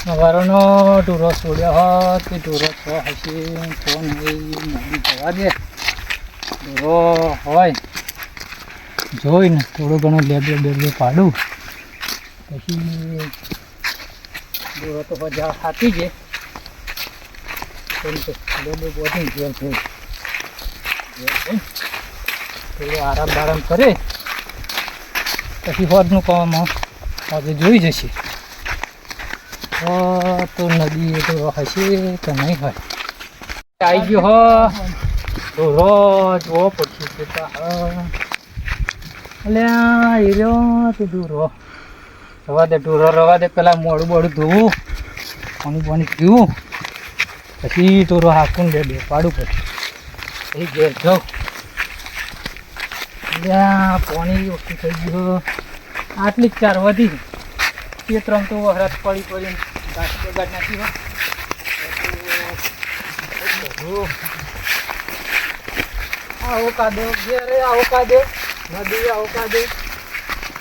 સવારનો ટૂરો છોડ્યો હોત તે ટૂરો છો હશે ફોન નદી જવા દે ટૂરો હોય જોઈને થોડું ઘણું બે પાડું પછી ટૂરો તો બધા ખાતી છે બે પહોંચી ઘેર છે થોડું આરામ બારામ કરે પછી હોદનું કામ આજે જોઈ જશે તો નદી તો હશે કે નહીં હોય આવી ગયો હો ઢોરો જોવો પડશે અલ્યા એ રહ્યો તું ઢોરો રવા દે ઢોરો રવા દે પેલા મોડું બોડું ધોવું પાણી પીવું પછી ઢોરો હાકું બે પાડું પછી એ ઘેર જાઉં અલ્યા પાણી ઓછું થઈ ગયું આટલી જ ચાર વધી તે ત્રણ તો વહરાત પડીને ગાંઠ બગાડ નાખી હોય આવો કાદો ઘેરે આવો કાદો નદી આવો કાદો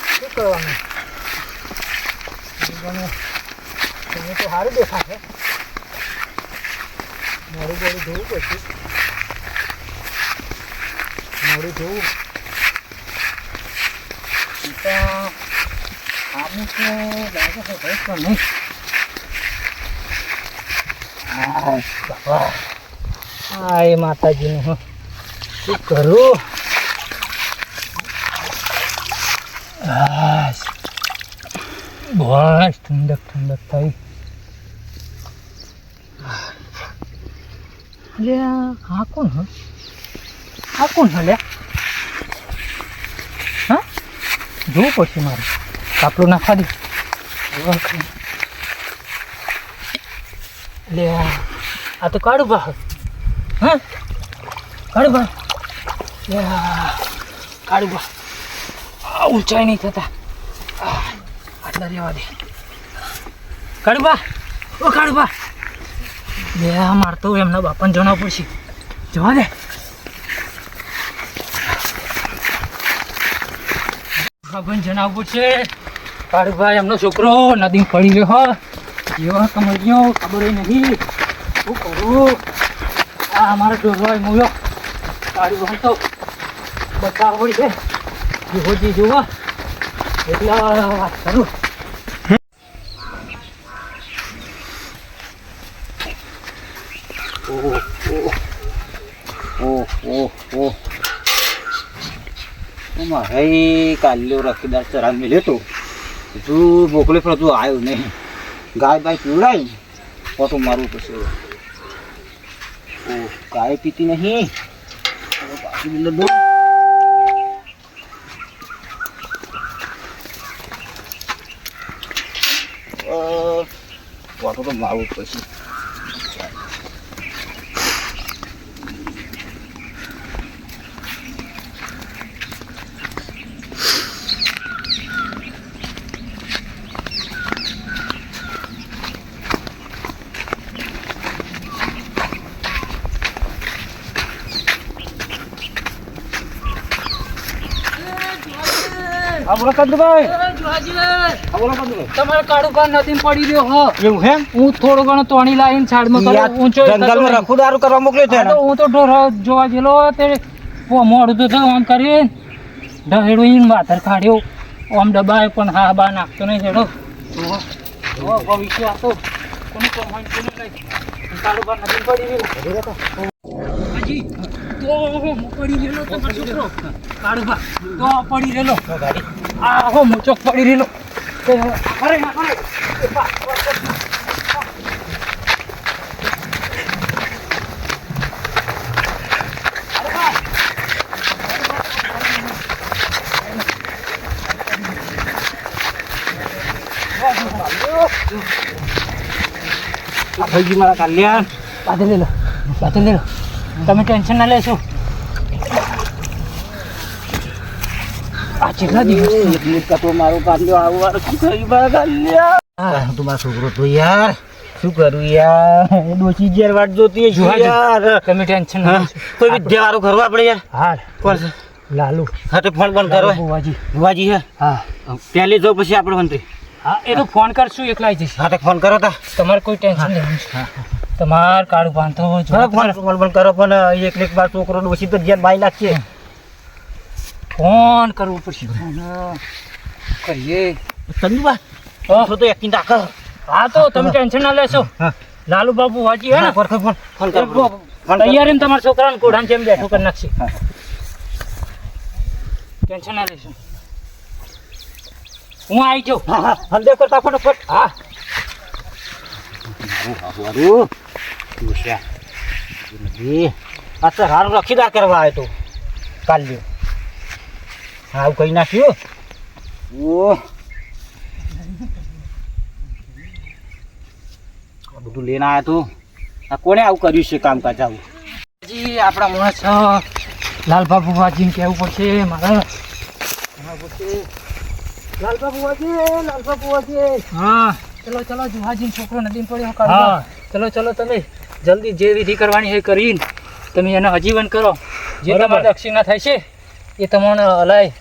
શું કરવાનું તમે તો સારું દેખાશે મોડું બોડું ધોવું પડશે મોડું ધોવું આવું તો લાગે છે ભાઈ તો નહીં હા એ માતાજીનું હું શું કરું બસ ઠંડક થઈ લે આ કોણ લે હા જોવું પડશે મારે કાપડું નાખવા દે લે આ તો કાઢું બા હા કાઢું બા લે કાઢું બા ઊંચાઈ નહીં થતા આટલા રહેવા દે કાઢું બા ઓ કાઢું બા લે મારે તો એમના બાપાને જણાવવું પડશે જવા દે બાપાને જણાવવું પડશે કાળુ ભાઈ એમનો છોકરો નદી પડી ગયો એવા કમળીઓ ખબર નહીં શું કરું આ અમારો ઢોરવાય મૂળ્યો કાળુ ભાઈ તો બચાવ પડી છે જીહોજી જોવા એટલા વાત કરું મારે કાલ્યો રખીદાર ચરાગ મેલ્યો તો તું મોકલે પણ તું આવ્યો નહીં ગાય બાય પીવડાવી ઓટો મારવું પડશે ગાય પીતી નહીં ઓટો તો મારવું પડશે તમારે કાળુ ભાઈ નદી પડી રહ્યો હો એવું હે હું થોડો ઘણો તોણી લાવીને છાડમાં ઊંચો જંગલમાં રખુદારું કરવા મોકલ્યો છે હું તો ઢોર જોવા ગયેલો તે મોડું તો થયું આમ કરીને ઢહેડું માથર કાઢ્યો આમ દબાય પણ હા બા નાખતો નહીં હેડો ભવિષ્ય આતો કોનું કાળુ ભાઈ નદી પડી રહ્યો હાજી તો પડી ગયેલો તમારો છોકરો કાળુ ભાઈ તો પડી રહેલો ગાડી આ હો મોચો પડી રહેલો અરે ભાઈજી મારા કલ્યાણ બાંધી લેલો તમે ટેન્શન ના લેશો આ કેટલા દિવસ તો મારું કાલ્યો આવું તમારો છોકરો તો યાર શું કરું યાર ડોસી જેર વાટ જોતી યાર તમે ટેન્શન ના લેશો કોઈ વિદ્યા વાળું કરવા આપણે યાર હા કોણ છે લાલુ હા તો ફોન બંધ કરો બુવાજી બુવાજી હે હા પહેલી જાઉં પછી આપણે મંત્રી હા એ તો ફોન કરશું એકલા આવી જઈશ. હા તો ફોન કરો તા. તમારે કોઈ ટેન્શન નહીં. તમારે કાળું બાંધતો હોય ફોન કરો પણ એક વાર છોકરો ડોસી તો ધ્યાન બાઈ નાખીએ. ફોન કરવું પડશે. કરીએ સંજુબા તો એકી નાખ. હા તો તમે ટેન્શન ના લેશો. લાલુ બાબુ વાજી હે ને ફોન કરો. તૈયારી ને તમારા છોકરાને ઘોડાને જેમ બેઠું કરી નાખશે. ટેન્શન ના લેશો. હું આવી જાઉં. હા હંદે કરતા ફટાફટ. હા આ તો હારું રખીદાર કરવા આવ્યો તો કાલ લ્યો. હા આવું કહી નાખ્યું. ઓ બધું લઈને આવ્યા તો આ કોને આવું કર્યું છે કામકાજ આવું? જી આપણા માણસ લાલબાબુ વાજીને કહેવું પડશે મારે. લાલબાબુ વાજી. હા ચલો ચલો જુહાજીનો છોકરો નદીમાં પડ્યો કાઢવા. ચલો ચલો તમે જલ્દી જે વિધિ કરવાની એ કરીને તમે એને હજીવન કરો. જે તમારે દક્ષિણા થાય છે એ તમને હલાય.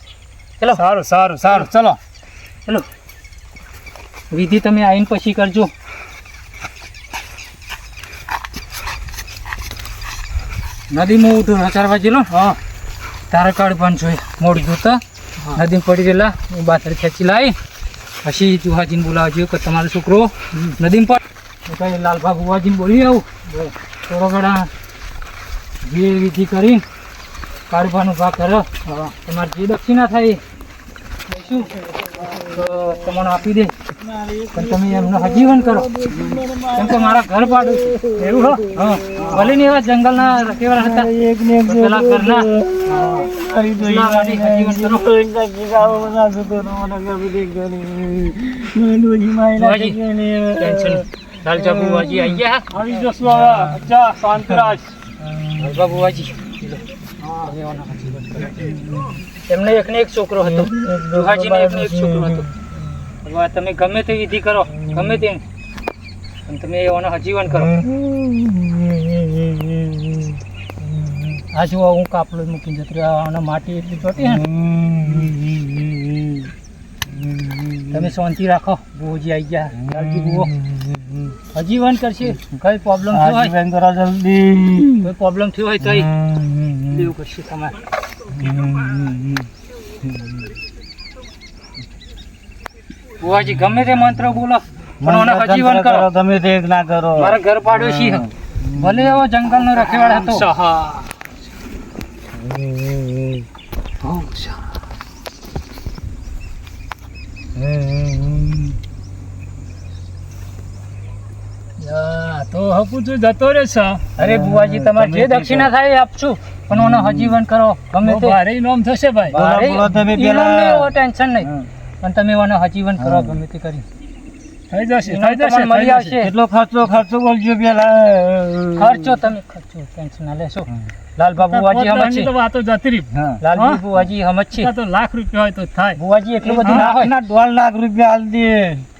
ચલો સારું સારું સારું ચલો. ચલો વિધિ તમે આવીને પછી કરજો. નદીમાં ઉઠું રચારવા જેલો. હા તારા કાઢવાનું જોઈએ મોડું જોતા નદીમાં પડી ગયેલા હું બાથર ખેંચી લાવી પછી જુહાજીને બોલાવજો કે તમારો છોકરો નદીમાં પડ કઈ લાલભા બુવાજીને બોલી આવું થોડો ઘણા જે વિધિ કરીને કાઢવાનો ભાગ કરો. તમારે જે દક્ષિણા થાય એ શું તમને આપી દે પણ તમે એમને હજીવન કરો કેમ કે મારા ઘર પાડું છે. એવું હા ભલે ને એવા જંગલના રખેવાળા હતા પેલા ઘરના હજીવન કરો. લાલજા બુવાજી આવી ગયા. આવી જશો અચ્છા શાંતરાજ. લાલબા બુવાજી એમને એકને એક છોકરો હતો. દુહાજીને એકને એક છોકરો હતો. હવે તમે ગમે તે વિધિ કરો ગમે તે પણ તમે એવાનો હજીવન કરો. આ જો હું કાપલો મૂકીને જતો રહ્યો. આના માટી એટલી ચોટી ને તમે શાંતિ રાખો. બુવાજી આવી ગયા. લાલજી બુવો હજીવન કરશે. કઈ પ્રોબ્લેમ થયો હોય જલ્દી. કોઈ પ્રોબ્લેમ થયો હોય તો એવું કરશે તમારે. બુવાજી ગમે તે મંત્ર બોલો પણ મને હજીવન કરો. ગમે તે ના કરો. મારા ઘર પાડોશી ભલે એવો જંગલનો રખેવાળ હતો. તો હપુ તું જતો રે છે. અરે બુવાજી તમારે જે દક્ષિણા થાય એ આપશું પણ મને હજીવન કરો ગમે તે. ભારે ઇનામ થશે ભાઈ. બોલો તમે એવો ટેન્શન નહીં પણ તમે મને હજીવન કરો ગમે તે કરી. થઈ જશે ઇનામ તમને મળી આવશે. કેટલો ખર્ચો બોલજો પેલા. ખર્ચો તમે ખર્ચો ટેન્શન ના લેશો. લાલબા બુવાજી હમજ છે. તો વાતો જતી રહી. લાલજી બુવાજી હમજ છે. તો લાખ રૂપિયા હોય તો થાય. બુવાજી એટલું બધું ના હોય. 1.5 લાખ રૂપિયા આલ દે.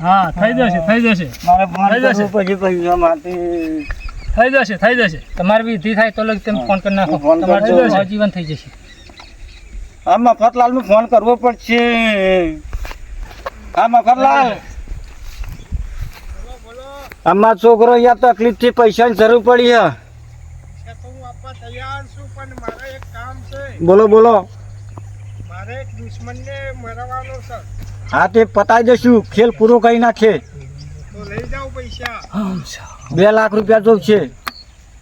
હા થઈ જશે થઈ જશે મારે ફોન થઈ જશે. કરવું પછી પૈસા માટે. થઈ જશે થઈ જશે. તમારી વિધિ થાય તો લગ તમે ફોન કરી નાખો. ફોન કરી તમારું દેજો. હજીવન થઈ જશે. હા મફતલાલ નું ફોન કરવો પડશે. હા મફતલાલ. આમાં છોકરો યા તકલીફ થી પૈસાની જરૂર પડી હે. તૈયાર છું પણ મારે એક કામ છે. બોલો બોલો. મારે એક દુશ્મનને મરવાનો છે. હા તે પતાઈ દેશું. ખેલ પૂરો કરી નાખે. તો લઈ જાઓ પૈસા. 2 લાખ રૂપિયા જોગ છે.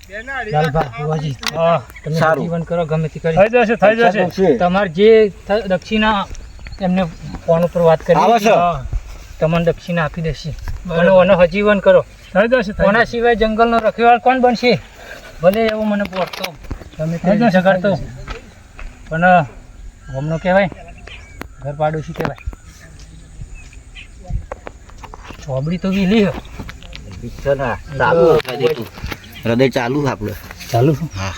બેના અઢી લાલબા લાખ બુવાજી હા તમે સારું. હજીવન કરો ગમે તે કરી. થઈ જશે થઈ જશે. છે. તમારે જે દક્ષિણા એમને ફોન ઉપર વાત આવે કરી છે. તમને દક્ષિણા આપી દેશે. અને ઓને હજીવન કરો. થઈ જશે થઈ ઓના સિવાય જંગલનો રખેવાળ કોણ બનશે? ભલે એવું મને પહોંચતો તમે તે ઝઘડતો પણ ગમનો કહેવાય ઘર પાડોશી કહેવાય. ચોબડી તો વીલી હે. ચાલુ હૃદય ચાલુ આપણે. ચાલુ હા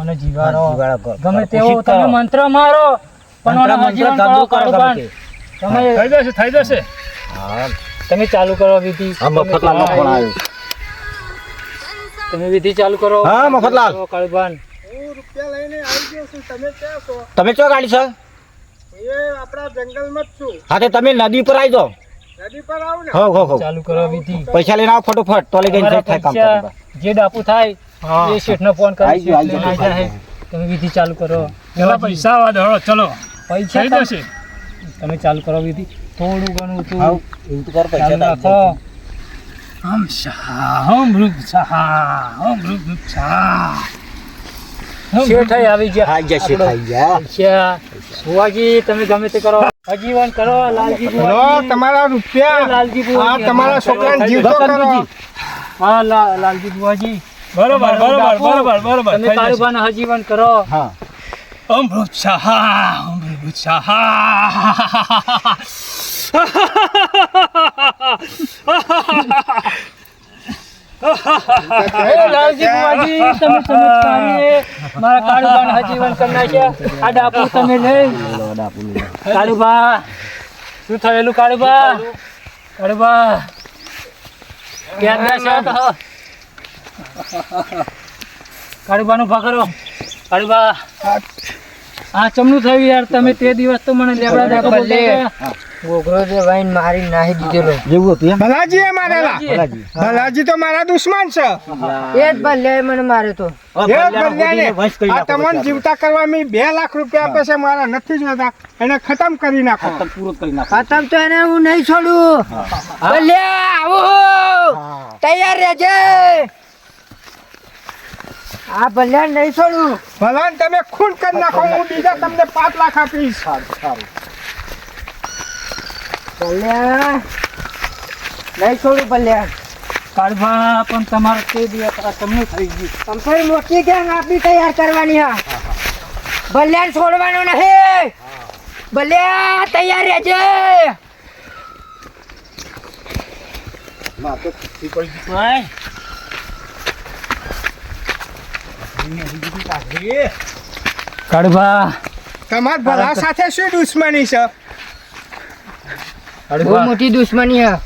અને જીવાડો જીવાડો ગમે તેવો કોશિશ તમે કરો. મંત્ર મારો પણ મંત્ર ઓને હજીવન કરો ચાલુ કરો કાળુબાન. ગમે તે. તમે થઈ જશે થઈ જશે. હા તમે ચાલુ કરો વિધિ. હા મફતલાલનો ફોન આવ્યો. તમે વિધિ ચાલુ કરો. હા, મફતલાલ. કાળુબાન હું રૂપિયા લઈને આવી ગયો છું. તમે ક્યાં છો? તમે ચો ગાડી છો? એ આપણા જંગલમાં જ છું. હા તો તમે નદી પર આવી જાઓ. નદી પર આવું ને. હો ચાલુ કરો વિધિ. પૈસા લઈને આવો ફટોફટ તો લઈ ગઈ તમારા થાય કામ પૈસા કરો. જે ડાપુ થાય એ શેઠને ફોન કરી આઈ ગયું, શેઠ આઈ લઈને ગયું. આવી જાય. તમે વિધિ ચાલુ કરો. પેલા પૈસા આવવા દો હળો, ચલો પૈસા થઈ જશે. તમે ચાલુ કરો વિધિ. થોડું ઘણું તું આવ, એવું તો કર પૈસા ચાલુ તો રાખો. આવી હમ શાહ હમ રૂપ શાહ હમ રૂપ શાહ. શેઠ અહીં આવી ગયા. જશે થઈ ગયા. પૈસા ભુવાજી તમે ગમે તે કરો. હજીવન કરો લાલજી લો ભુવાજી. તમારા રૂપિયા. લાલજી આ ભુવાજી. તમારા છોકરાને જીવતો કરો. હા લાલજી ભુવાજી. બરોબર બરોબર બરોબર બરોબર તમે કાળુબાને હજીવન કરો. હા હમ રૂપ શાહ હમ રૂપ શાહ. એ લાલજી ભુવાજી તમે ચમત્કારી મારા કાળુબાને હજીવન કરી નાખ્યા. આ ડાપુ તમે લઈ. કાળુબા શું થયેલું કાળુબા? કાળુબા ક્યાં બેસ્યા તો? કાળુબાનું ભગરો. કાળુબા આ ચમનું થયું યાર. તમે તે દિવસ તો મને લેબડા દેખો બોલતા હતા. ગોગરો જે વાઈન મારી નાહી દીધેલો જેવું હતું એમ ભલાજી એ મારેલા. ભલાજી. ભલાજી તો મારા દુશ્મન છે. એ જ ભલે મને મારે તો એ ભલ્યાને આ તમને જીવતા કરવા મેં 2 લાખ રૂપિયા આપે છે. મારા નથી જોતા. એને ખતમ કરી નાખો. પૂરો કરી નાખો. ખતમ તો એને હું નહીં છોડું. ભલે આવો તૈયાર રહેજે. આ ભલે નહીં છોડું. ભલાને તમે ખૂન કરી નાખો. હું બીજા તમને 5 લાખ આપીશ. ભલે નહીં છોડું. ભલે કાળુબા પણ તમારે તે દિવસ આ ચમનું થઈ ગયું. કંપની મોટી ગેંગ આપી તૈયાર કરવાની હા. ભલે છોડવાનું નહીં. ભલે તૈયાર રહેજે. ભાઈ કાળુબા તમારા ભલા સાથે શું દુશ્મની છે? બહુ મોટી દુશ્મની હા.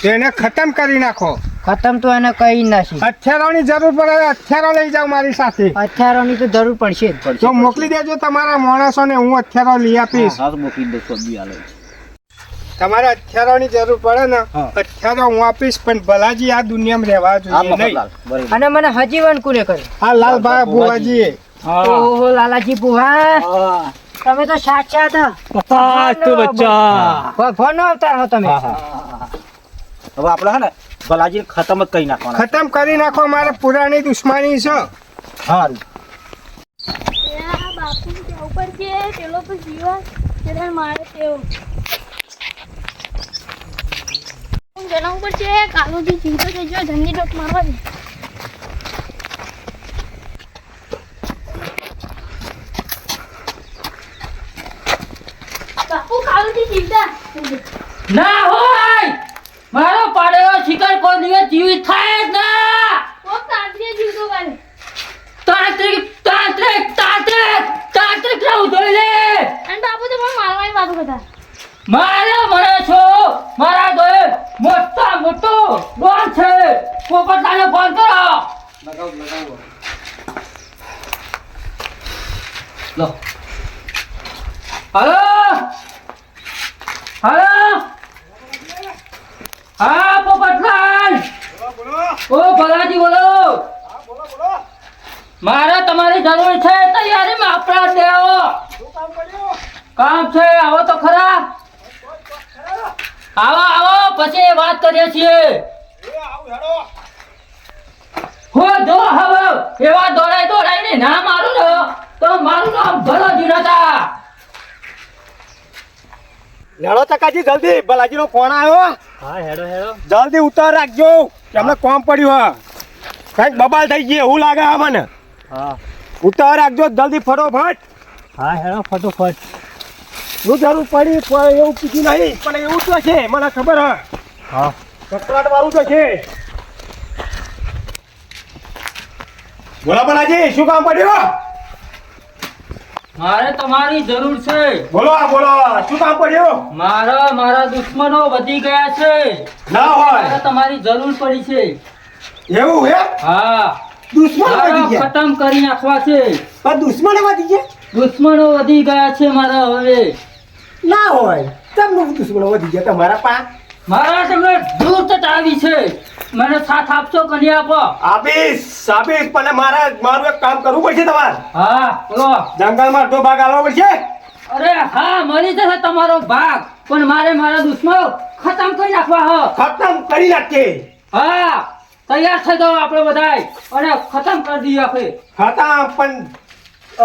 તેને ખતમ કરી નાખો. ખતમ તો એને કઈ નાખી. હથિયારોની જરૂર પડે. હથિયારો લઈ જાઓ મારી સાથે. હથિયારોની તો જરૂર પડશે જ. તો મોકલી દેજો તમારા માણસોને. હું હથિયારો લઈ આપીશ. હા તો મોકલી દો સબ્જી આલે. તમારે હથિયારોની જરૂર પડે ને હા. હથિયારો હું આપીશ. પણ ભલાજી આ દુનિયામાં રહેવા આ જોઈએ નહીં. મફતલાલ બરાબર. અને મને હજીવન કોને કર્યું? આ લાલભાઈ ભુવાજીએ. ઓહો લાલાજી બુહા, હા તમે તો સાચા હતા. તો બચ્ચા ભગવાનનો અવતાર હો તમે. હવે આપણે હે ને ભલાજી ખતમ જ કરી નાખવાના. ખતમ કરી નાખો. મારે પુરાણી દુશ્મની છે. સારું આ બાપુ ત્યાં ઉપર છે પેલો તો જીવા ત્યારે મારે તેઓ જેના ઉપર છે કાલુજી જીવતો થઈ ગયો ધંધી ડોક મારવા દે બાપુ કાલુજી જીવતા ના હોય. મારો પાડેલો શિકાર કોઈ દિવસ જીવિત થાય જ ના. કોક તાંત્રિક જીવતો કાલે તાંત્રિક તાંત્રિક તાંત્રિક તાંત્રિક રહું જોઈ લે. અને બાપુ તો મને મારવાની વાતો કરતા મારે મને છો મારા દોય મોટા મોટો ડોન છે. પોપટલાલને ફોન કરો. લો હાલો હાલો. હા પોપટલાલ. ઓ ભલાજી બોલો. મારે તમારી જરૂર છે. તૈયારીમાં આપણા દેવો કામ છે. આવો તો ખરા. આવો આવો પછી વાત કરીએ છીએ. હો જો હવે એવા દોડાઈને ના મારું ને તો મારું નામ ભલો જીરાતા. લેડો ચકાજી જલ્દી. ભલાજીનો ફોન આવ્યો. હા હેડો હેડો. જલ્દી ઉતાર રાખજો. એમને કોમ પડ્યું. કઈક બબાલ થઈ ગઈ એવું લાગે આ મને. હા ઉતાર રાખજો જલ્દી ફટોફટ. હા હેડો ફટોફટ. શું જરૂર પડી પણ એવું કીધું નહીં. પણ એવું તો છે મને ખબર હા. હા કકડાટ વાળું તો છે. બોલો ભલાજી શું કામ પડ્યું? મારે તમારી જરૂર છે. બોલો બોલો શું કામ પડ્યું? મારા દુશ્મનો વધી ગયા છે. ના મારે હોય તમારી જરૂર પડી છે. એવું હે? હા દુશ્મન મારે વધી ગયા. ખતમ કરી નાખવા છે. પણ દુશ્મન વધી ગયા. દુશ્મનો વધી ગયા છે મારા હવે. ના હોય તમને દુશ્મનો વધી ગયા તમારા પા મારા તમને ધૂર્ત આવી છે. મને સાથ આપશો કે નહીં આપો? આપીશ પણ મારું એક કામ કરવું પડશે તમારે હા બોલો. જંગલમાં અડધો ભાગ આલવો પડશે અરે હા મળી જશે તમારો ભાગ, પણ મારે મારા દુશ્મનો ખતમ કરી નાખવા હો. ખતમ કરી નાખીએ હા તૈયાર થઈ જાઓ આપણે બધાય અને ખતમ કરી દઈએ આપણે. ખતમ પણ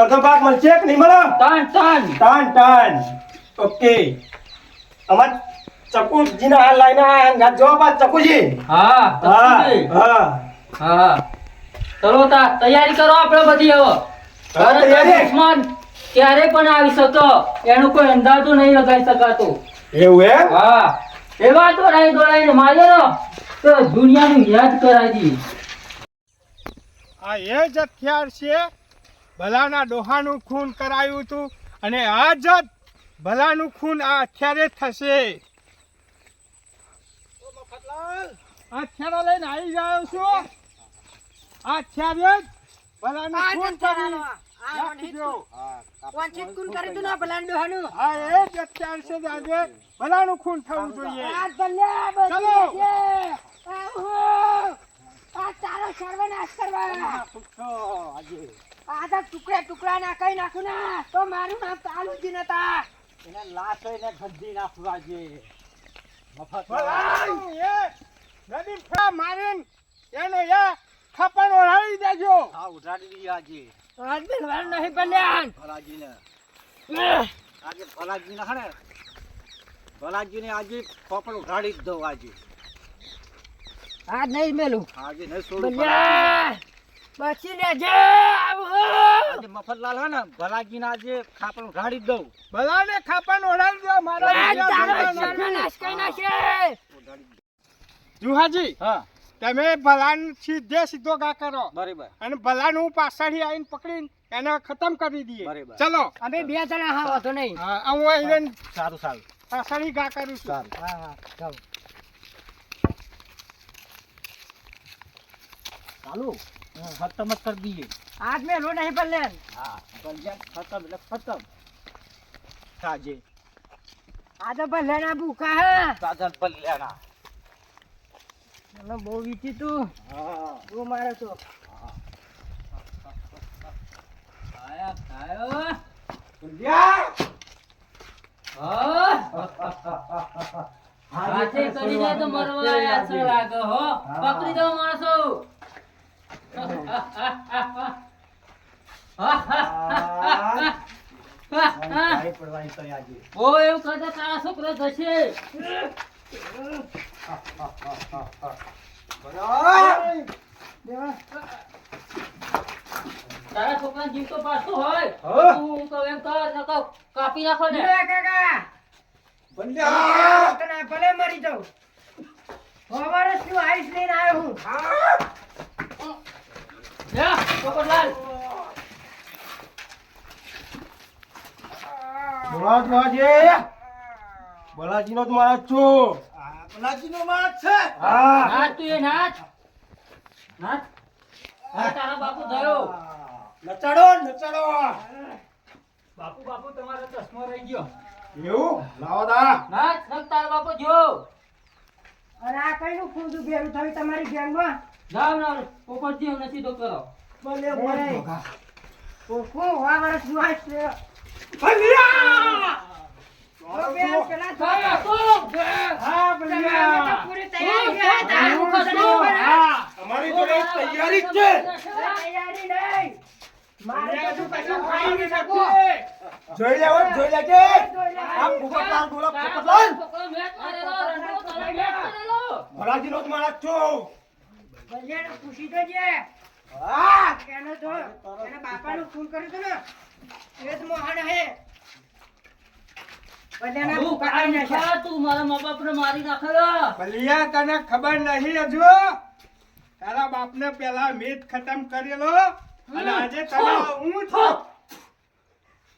અડધો ભાગ મળશે કે નહીં મળે ટન ટન ઓકે અમાર ચકુજીના હાલ લાઈને આ જવાબ આ ચકુજી હા હા હા હા ચલો તા તૈયારી કરો આપણે બધી હવે. તૈયારી? દુશ્મન ક્યારે પણ આવી શકો એનો કોઈ અંદાજો નહીં લગાવી શકાતો. એવું એમ હા એવા દોડાઈને માર્યો તો દુનિયાનું યાદ કરાવી દી. આ એ જ હથિયાર છે ભલાના ડોહાનું ખૂન કરાયું હતું અને આ જ ભલાનું ખૂન આ હથિયારે થશે. આ હથિયારો લઈને આવી જાવ છું. આ હથિયારે જ ભલાનું ખૂન કરી નાખજો. વંચિત કુલ કરી દઉં ને ભલાન ડોહાનું. આ એ જ હથિયાર છે જે આજે ભલાનું ખૂન થવું જોઈએ. આ ભલ્યા બધી ચલો. છે. આહો. આ તારો સર્વનાશ કરવા. આ તો ટુકડા ના કઈ નાખું ના તો મારું નામ તાલુજી નતા. એને લાશ એને ગંધી નાખવા છે. ભલાનું એ નદી ફા મારીને એનો એ ખપણ ઓઢાડી દેજો. હા ઉઠાડી દીધા છે આજ બેલવાનું નહીં ભલ્યા. ભલાજીને. આજે ભલાજીને હે ને ભલાજીને આજે ખોપણ ઉઠાડી જ દઉં આજે. આજ નહીં મેલું આજે નહીં છોડું ભલ્યા. બચી લેજે. આવો. આજે મફતલાલ હે ને ભલાજીને આજે ખાપણ ઉઠાડી જ દઉં. ભલાને ખાપણ ઓઢાડી દો મારા આજ બીજા તારો ધંધા નથી. સર્વનાશ કરી નાખે. જુહાજી હા તમે ભલાન સીધો ગા કરો બરાબર અને ભલાનું પાછળથી આવીને પકડીને એને ખતમ કરી દઈએ. બરાબર. ચલો અમે બે જણા હા વાંધો નહીં. હા હું આવીને સારું સારું પાછળથી ગા કરું છું. સારું. હા હા જાઓ. ચાલુ ખતમ જ કરી દઈએ. આજ મેલું નહીં ભલ્યા. હા ભલિયા ખતમ એટલે ખતમ. આજે આ તો ભલ્યાના ભૂખા હે. સાધન ભલિયાના. મને બહુ વીતી તું. હા બહુ મારે તો. ખાયો ભલિયા! હાથે કરીને તો મરવા આયા છો લાગે હો. પકડી દો માણસો. ભાઈ પડવાની તો આજે. ઓ એવું કરતા તારા છોકરો થશે. તારા છોકરા જીવ તો પાછો હોય તું કહું એમ કર નકર કાપી નાખો ને. લે કાકા. ભલિયા! તને ભલે મરી જાઉં. સવારે શું આઈસ લઈને આવ્યો હું. જા પોપટલાલ. ભલાજીનો જ માણસ છું. ભલાજીનો માણસ છે. હા નાચ તું એ નાચ. નાચ. આ તારા બાપુ થયો. નચાડો નચાડો. બાપુ તમારો ચશ્મો રહી ગયો. એવું લાવો દા. નાચ નક તારા બાપુ જો. અને આ કઈનું ખુંદું ભેરું થયું તમારી ગેંગમાં. જાવ ના પોપટજી એમ નથી તો કરો. બોલે બોલે. કોણ વાવર શું આઈસ લે. ભલિયા! ઓ બેન પેલા હા, થયો. તો. હા ભલિયા! પૂરી તૈયારી છે. તારું હા, કશું હા અમારી જોડે તૈયારી જ છે. તૈયારી નહીં. મારે કશું કશું ખાઈ નહીં શકું. જોઈ લેવો જોઈ લેજે. આ પોપટલાલ બોલો પોપટલાલ. છોકરો મેચ મારેલો, રંડો તારો મેચ કરેલો. ભલાજીનો જ માણસ છું. ભલ્યાને પૂછી તો જે. હા એનો તો એના બાપાનું ખૂન કર્યું હતું ને એ જ મોહન હે. ભલ્યાના તું ભૂખા કાંઈ ખાઈ નાખ્યા. ખા, તું મારા મા બાપને મારી નાખેલો. ભલિયા તને ખબર નહીં હજુ તારા બાપને પેલા મીઠ ખતમ કરેલો અને આજે તને હું છું.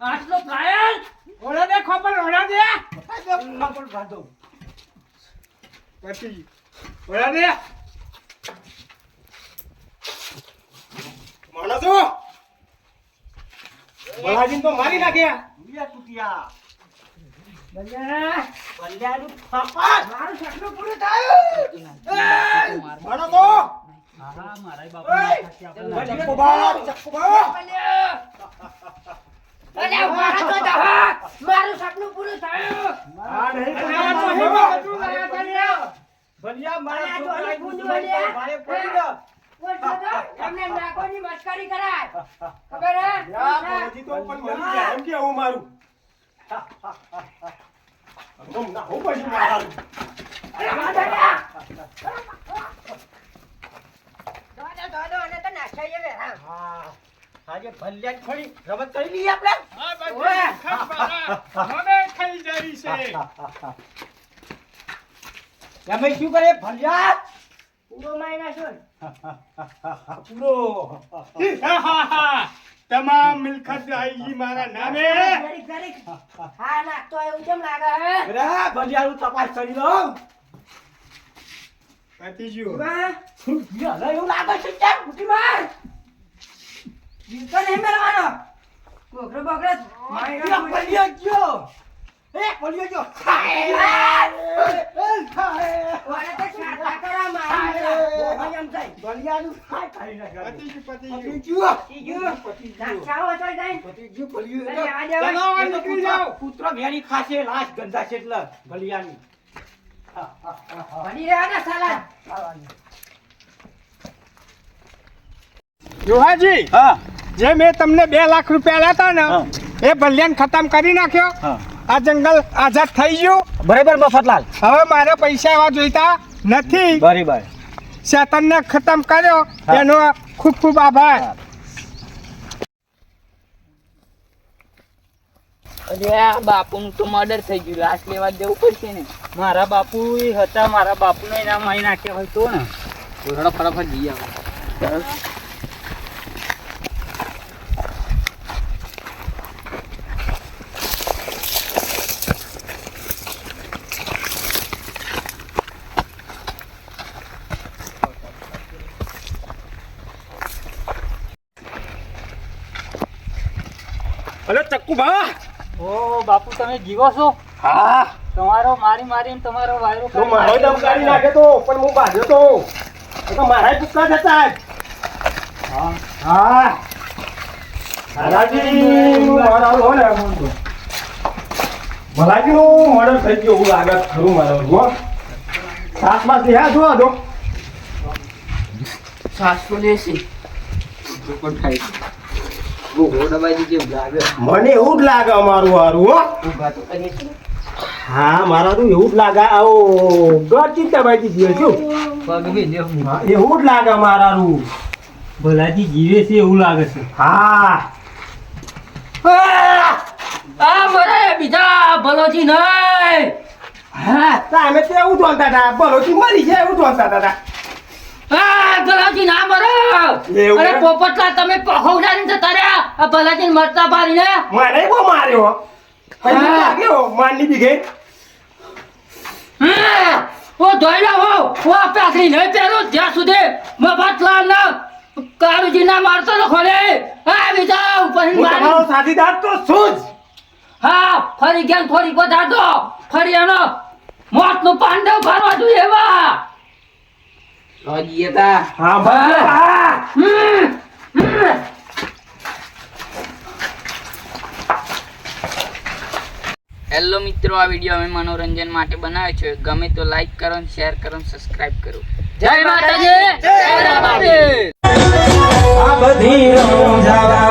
આટલો ઘાયલ. ઓળા દે ખબર ઓળા દે ખબર બાંધો પછી ઓળા દે માણસો ભલાજીને તો મારી નાખ્યા. ઉયા તૂટ્યા. ભલ્યા, ભલ્યાનું થાપા. મારું સપનું પૂરું થયું. મારો તો. હા મારા ચક્કુબા, ચક્કુબા. ભલ્યા. અલ્યા, મારા તો દવા. મારું સપનું પૂરું થયું. આ નહીં અલ્યા, ભલ્યા, તો ચક્કુબા. હેમાં હતું મારા ભલ્યા. ભલ્યા મારા અલ્યા, તો છોકરાએ અહીં ગુંજુ ગુંજુ ભલ્યા. ભલ્યા. ભારે પડી ગયો. બોલ તો તો, તમને નાકોની મસ્કરી કરાય. ખબર હે? યા, ભલાજી તો પણ મરી ગયા. એમ કે હું મારું. હમ, ના, હું પછી મારું. અલ્યા, ભલ્યા. દોડો, અને તો નાખ્યા છે વેરા. હા. આજે ભલ્યાની થોડી રમત કરી લઈએ આપણે. આ બધી ખાઈ મારા. મને ખાઈ જાય છે. તમે શું કરે ભલ્યા? પૂરો મારી નાખ્યો ને. પૂરો. તમામ મિલકત આવી મારા નામે. જરીક, જરીક. હા, નાખતો એવું કેમ લાગે હે? અરે ભલ્યાનું તપાસ કરી લઉં. પતી ગયું. ઉભા. યાર, એવું લાગે છે કેમ? ઉઠી માર. જીવતો નહીં મેળવાનો. કોકરો બોકરો મારી યા, નાખો. ભલ્યો ગયો. ભલ્યો ગયો. ઓને તો શાતા કરા મારી નાખો. એમ થાય. ભલ્યાનું ખાઈ ખાઈ નાખ્યા. પતી ગયું, પતી પતી ગયું. ગયું. પતી ગયું. નાખ્યા હોય તોય જાય. પતી ગયું ભલ્યું. અરે, આ જવા. ચલો, હવે નીકળી જાઓ. પુત્ર ભેળી ખાશે લાશ ગંધાશે એટલે ભલિયાની. ભલી રહ્યા ને સાલા. જોહાજી, હા જે મેં તમને 2 લાખ રૂપિયા આપ્યા હતા હા. ને એ ભલ્યાને ખતમ કરી નાખ્યો. હા આ જંગલ આઝાદ થઈ ગયું. બરાબર મફતલાલ. હવે મારે પૈસા એવા જોઈતા નથી. બરાબર. શેતાનને ખતમ કર્યો હા. એનો ખૂબ ખૂબ આભાર. અરે આ બાપુનું તો મર્ડર થઈ ગયું, લાશ લેવા જવું પડશે ને. મારા બાપુ એ હતા, મારા બાપુને એના મારી નાખ્યા હોય તો ને. થોડા ફટાફટ જઈ આવે. હલો ચક્કુભા. ઓ બાપુ તમે જીવો છો? હા, તમારો મારી મારીને તમારો વાયરો તો મારો દમ કાઢી નાખે તો પણ હું બાંધ્યો તો. એ તો મારા પુત્રા જતા જ. હા ભલાજીનું મર્ડર હો ને. ભલાજીનું મર્ડર થઈ ગયું એવું લાગે છે ખરું મારે. જુઓ સાસમાં હા જુઓ જો. સાસુ લેશે પણ થાય મને એવું જ લાગે અમારું હારું હો. હા મારા તો એવું જ લાગે. આવો ગર ચિંતા બાકી જીવે છું. હા, એવું જ લાગે મારાનું. ભલાજી જીવે છે એવું લાગે છે. હા આ મરે બીજા ભલોજી નહીં. હા તમે તો એવું જોતા હતા. ભલોથી મરી જાય એવું જોતા હતા. આ ભલાજી ના મરો. એવું અરે એમ? પોપટલા તમે પહોંચાડીને જતા રહ્યા. આ ભલાજી મરતા પાડીને મને બહુ માર્યો. પછી હા. લાગ્યો મારની બીઘે. ઓ ધોઈલા હો ઓ પેકરી નહીં પહેરો જ્યાં સુધી મફતલાલ ના કાળુજી ના મારતો ન ખોલે. આ બીજા ઉપર હું તમારો સાથીદાર તો છું જ. હા ફરી ગયા થોડી વધાર દો. ફરી એનો મોતનું પાંડવ ભરવા જોઈએ એવા. હા ભલે. હા. હેલો મિત્રો, આ વિડીયો અમે મનોરંજન માટે બનાવ્યો છે. ગમે તો લાઈક કરો, શેર કરો, સબસ્ક્રાઇબ કરો. જય માતાજી જય રામાપીર. આ બધી રમઝાવા